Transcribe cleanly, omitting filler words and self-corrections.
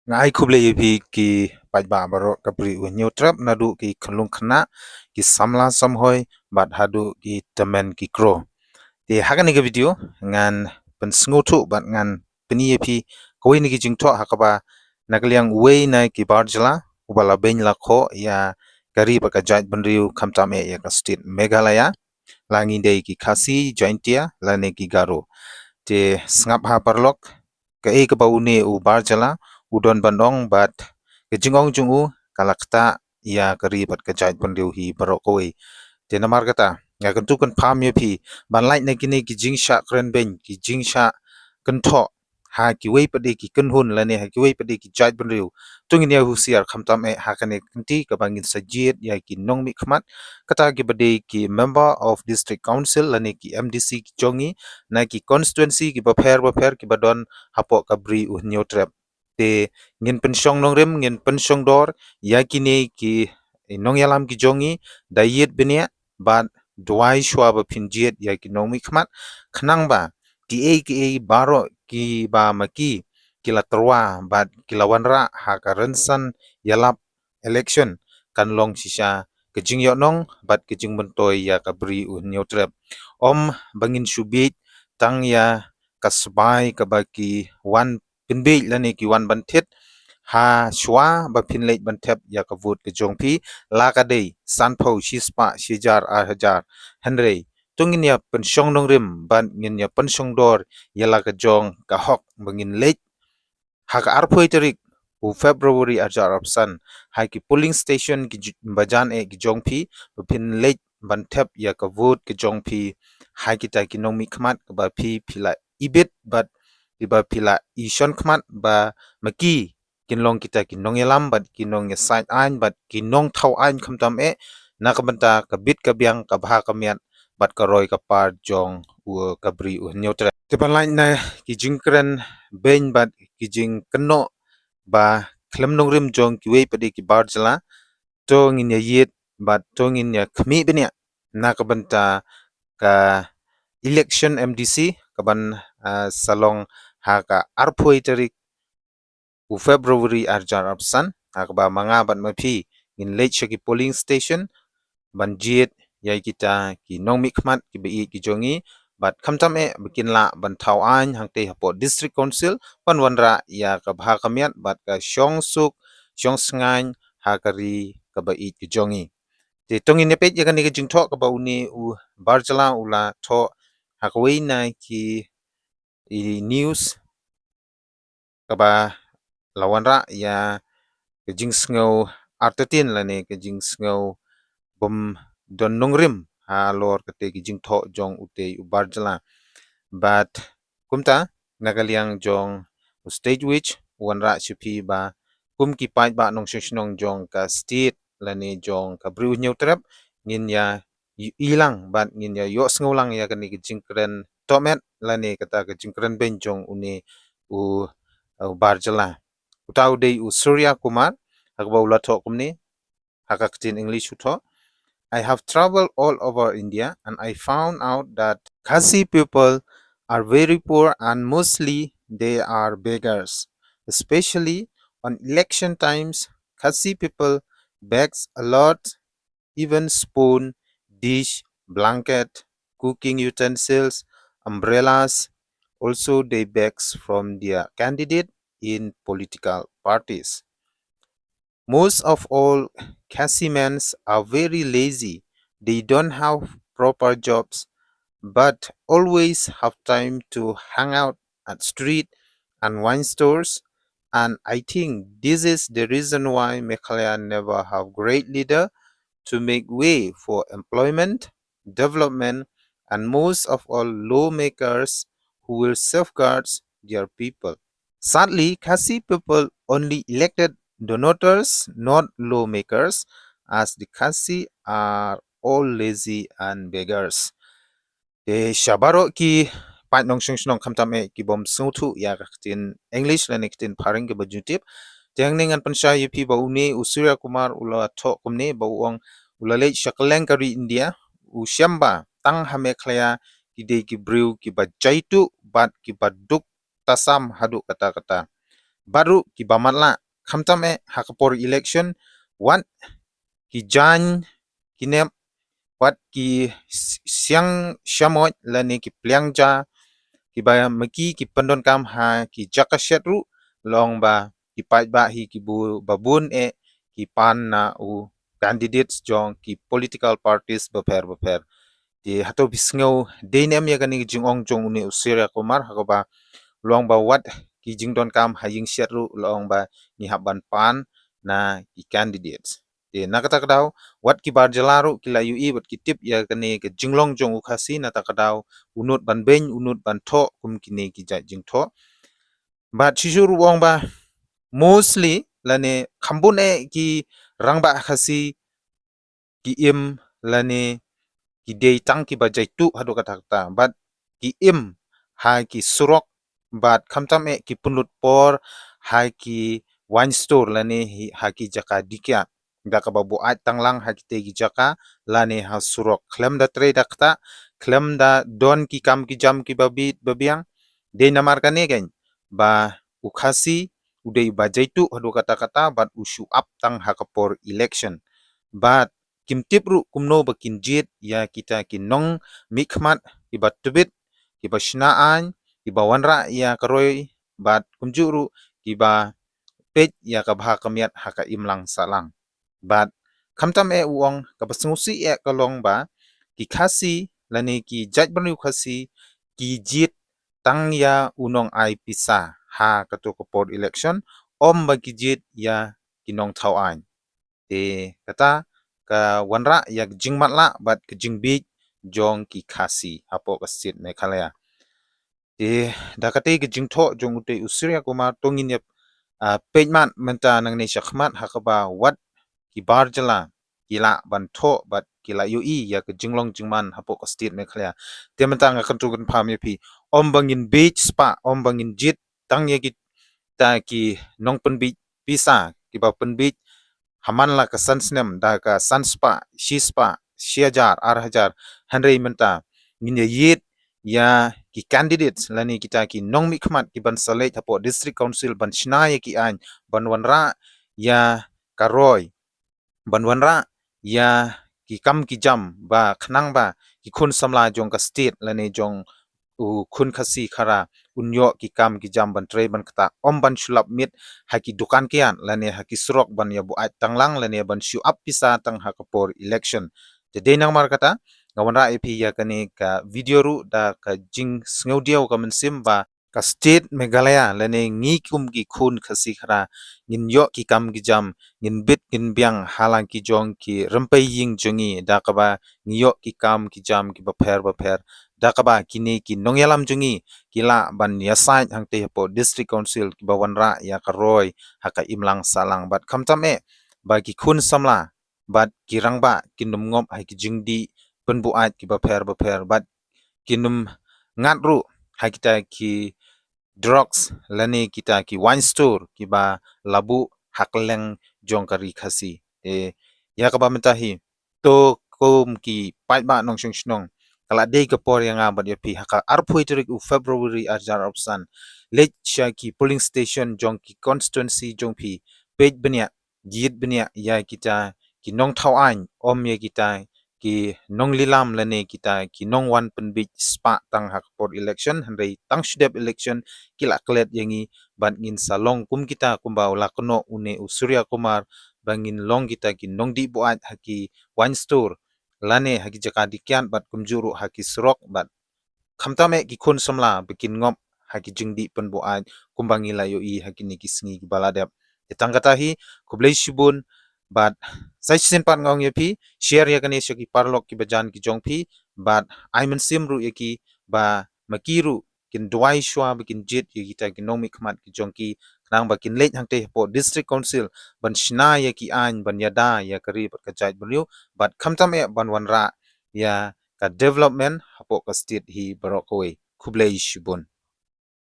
Ngai khuble yepi ki pajba baro kapri u neutrap nadu ki khlung khna ki samla samhoi bat hadu ki tamen ki kro te hakani ke video ngan pen sngotu bat ngan peni yepi koi ni ki jingtho hakaba nakliang wei na ki barjala ubala ben la kho ya kari baka jaj banriu khamtame ya ka state meghalaya langi dei ki khasi jointia lane ki garo te snap ha parlok ke e ka baune u barjala udon bandong bat ke jingong jungu kalakta ya kari bat ka jaj banriu hi barokoi te namar kata ya kan tu kan pham ye phi ban lai na kini ki jingsha kren ben ki jingsha kan tho ha ki wei pade ki kan hun la ne ha ki wei pade ki jaj ban riu tung ne hu siar kham tam e ha kan e kanti ka bangin sajit ya ki nong mi khmat kata ki bade ki member of district council la ne ki mdc ki jongi na ki constituency ki ba pher ki badon hapo kabri u nyotrep te ngin pensyong nong rem ngin pensyong dor ya ki ne ki nong yalam ki jongi dayet benia bat dwai shwa ba phinjiet ya ki nomi khmat khnang ba ki baro ki ba maki kila terwa bat kila wanra ha ka ransan yalap election kan long shisha kejing yo nong bat kejing bentoy ya ka bri u neutrep om bangin shubit tang ya kasbai ka ba ki wan pinbe lani ki wan banthit ha shwa ba phinlei banthep ya ka vot ke jongphi la ka dei sanpho shispa shijar a hajar henrei tungin ya pensyong nong rim ban ngin ya pensyong dor ya la ka jong ka hok bangin leit ha ka arphoi tarik u february ajar opsan ha ki polling station ki bajan e ki jongphi phin leit banthep ya ka vot ke jongphi ha ki ta ki nomi khmat ba phi phila ibet bat iba phila ishon khmat ba maki kinlong kita kinong yalam bat kinong ya side an bat kinong thau an khamtam e nakabanta kabit kabyang kabha kamyat bat karoi kapar jong u kabri u nyotra te banlai na ki jingkren ben bat ki jing kno ba khlem nong rim jong ki wei pade ki bar jala to ngin ya yet bat to ngin ya khmi benya nakabanta ka election mdc kaban salong ha ka arphoi tarik u February arjar apsan akba manga ban mapi in late shaki polling station banjit yai kita ki nongmi khmat ki bi ki jongi bat khamtam e bikin la ban thau an hangte hapo district council panwanra ya ka bha kamyat bat ka shong suk shong sngain hakari ka ba ki jongi te tongi ne pet ya ka ni ka jingtho ka ba uni u barjala ula tho hakwe na ki news ka ba lawanra ya kejing sngo artatin lane kejing sngo bom don nongrim ha lor kate kejing tho jong ute ubarjala but kumta nagaliang jong stage which wanra chipi ba kum ki pai ba nong shishnong jong ka state lane jong ka bru nyutrap ngin ya ilang bat ngin ya yo sngolang ya kani kejing kren tomet lane kata kejing kren ben jong uni u barjala utau de u surya kumar hakba ula tho kumni hakaktin english utho I have traveled all over India and I found out that Khasi people are very poor and mostly they are beggars. Especially on election times, Khasi people begs a lot, even spoon, dish, blanket, cooking utensils, umbrellas. Also, they begs from their candidate in political parties. Most of all, Cassimans are very lazy. They don't have proper jobs, but always have time to hang out at street and wine stores. And I think this is the reason why Meghalaya never have great leader to make way for employment, development, and most of all lawmakers who will safeguard their people. Sadly, Khasi people only elected donators, not lawmakers, as the Khasi are all lazy and beggars. De shabaro ki pat nong shung shung kam tam e ki bom su thu ya ka tin English la nek tin pharing ke bajutip teng ning an pansha yupi ba uni usurya kumar ula tho kumne ba uang ula le shakleng kari India u shamba tang hame khlaya ki de ki brew ki ba jaitu bat ki ba duk tasam hadu kata kata baru ki bamatla khamtam hakapor election wat ki jan kinep wat ki siang shamot lani ki pliangja ki ba meki ki pandon kam ha ki jakashet ru long ba ki pait ba hi ki bu babun ki pan na u candidates jong ki political parties beper ti hato bisngau deinem ya gani jingong jong uni usiria kumar hakoba long ba wat ki jingdon kam haying shet ru long ba ni haban pan na ki candidates ti nakata kadaw wat ki bar jalaru ki la ui wat ki tip ya gani ke jinglong jong ukhasi na takadaw unut ban ben unut ban tho kum kini ki ja jing tho ba chijur wong ba mostly lane khambun ki rangba khasi ki im lane ki dei tang ki bajai tu hadu kata kata but ki im hai ki surok but khamtam ki punlut por hai ki wine store lane ha ki jaka dikya da ka babu ai tanglang ha ki te ki jaka lane ha surok klem da tre dakta klem da don ki kam ki jam ki babiang de namar kane gen ba ukhasi udei bajai tu hadu kata kata but usu up tang ha kapor election but kim tipru kumno bakin jit ya kita kinong mikmat ibat tubit iba shnaan iba wanra ya karoi bat kumjuru iba pej ya kabha kamiat haka imlang salang bat kamtam uong kabasungusi kalong ba ki khasi lani ki jaj banu khasi ki jit tang ya unong ai pisa ha kato kopor election om bagi jit ya kinong thau an te kata ka wanra yak jingmatla bat ke jingbit jong ki khasi apo kasit Meghalaya te dakate ke jingtho jong ute usria kuma tongin yap pejman menta nang ne shakmat hakaba wat ki barjala kila ban tho bat kila ui ya ke jinglong jingman hapo kasit Meghalaya te menta nga kantugan pham yapi om bangin beach spa om bangin jit tang ye ki ta ki nongpen beach pisa ki ba pen beach hamanla ka sansnem da ka sanspa shispa shiajar arhajar hanrei menta nginya yit ya ki candidates lani kita ki nongmi khmat ki ban salej hapo district council ban chna ye ki an ban wanra ya karoi ban wanra ya ki kam ki jam ba khnang ba ki khun samla jong ka state lani jong u khun khasi khara unyo ki kam ki jam ban tre ban kata om ban shulap mit haki dukan kian lane haki surok ban ya bu at tanglang lane ban shu up pisa tang hakapor election de denang mar kata ngawanra ep ya kane ka video ru da ka jing sngodio ka mensim ba ka state Meghalaya lane ngi kum ki khun khasi khara ngin yo ki kam ki jam ngin bit ngin biang halang ki jong ki rempai ying jongi da ka ba ngi yo ki kam ki jam ki ba pher dakaba kini ki nongyalam jungi kila ban yasai hangte po district council ki bawanra ya karoi haka imlang salang bat kamtame ba ki khun samla bat ki rangba kinum ngop hai ki jingdi penbuat ki ba pher bat kinum ngatru hakita ki drugs lani kita ki wine store ki ba labu hakleng jongkari khasi ya ka ba mentahi to kom ki pai ba nong shong kala dei ka por yang abad ya pi haka arpui terik u February arjar opsan lech sha ki polling station jong ki constituency jong pi page benya git benya ya kita ki nong thau an om ya kita ki nong lilam lane kita ki nong wan pen big spa tang hak por election handai tang shudep election kila klet yangi ban ngin salong kum kita kumbau lakono une usurya kumar bangin long kita ki nong di buat haki one store lane haki jaka dikian bat kumjuru haki surok bat khamtame ki khun samla bikin ngop haki jingdi penbuat kumbangi layo I haki ni kisngi baladap tangkata hi kublai shibun bat sai sin pat ngong yepi share ya kane shaki parlok ki bajan ki jongpi bat aiman simru yaki ba makiru kin duai shwa bikin jit yaki ta ki nomi khmat ki jongki nang bakin late hangte po district council ban shna yaki an ban yada ya kari bat kajai beliu bat khamtam e ban wanra ya ka development hapo ka state hi barokoi kublai shibun